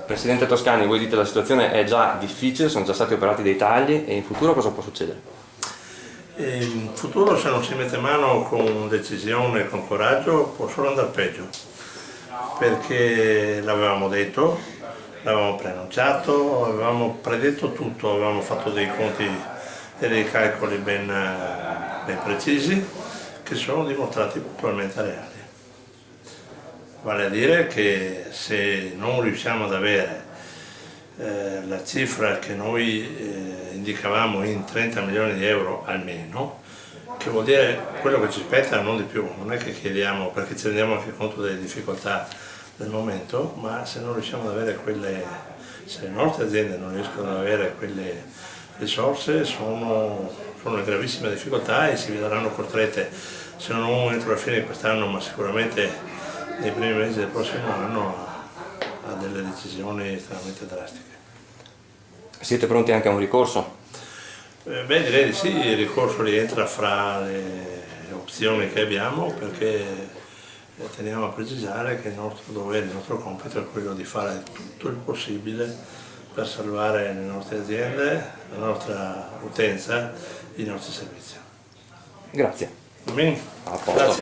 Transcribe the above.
Presidente Toscani, voi dite che la situazione è già difficile, sono già stati operati dei tagli e in futuro cosa può succedere? In futuro, se non si mette mano con decisione e con coraggio, può solo andare peggio, perché l'avevamo detto, l'avevamo preannunciato, avevamo predetto tutto, avevamo fatto dei conti e dei calcoli ben precisi che sono dimostrati puntualmente reali. Vale a dire che se non riusciamo ad avere la cifra che noi indicavamo in 30 milioni di euro almeno, che vuol dire quello che ci spetta, non di più, non è che chiediamo perché ci rendiamo anche conto delle difficoltà del momento, ma se non riusciamo ad avere se le nostre aziende non riescono ad avere quelle risorse sono in gravissime difficoltà e si vedranno costrette, se non entro la fine di quest'anno, ma sicuramente nei primi mesi del prossimo anno, a delle decisioni estremamente drastiche. Siete pronti anche a un ricorso? Beh, direi di sì, il ricorso rientra fra le opzioni che abbiamo, perché teniamo a precisare che il nostro dovere, il nostro compito è quello di fare tutto il possibile per salvare le nostre aziende, la nostra utenza, i nostri servizi. Grazie. Va bene? A posto. Grazie.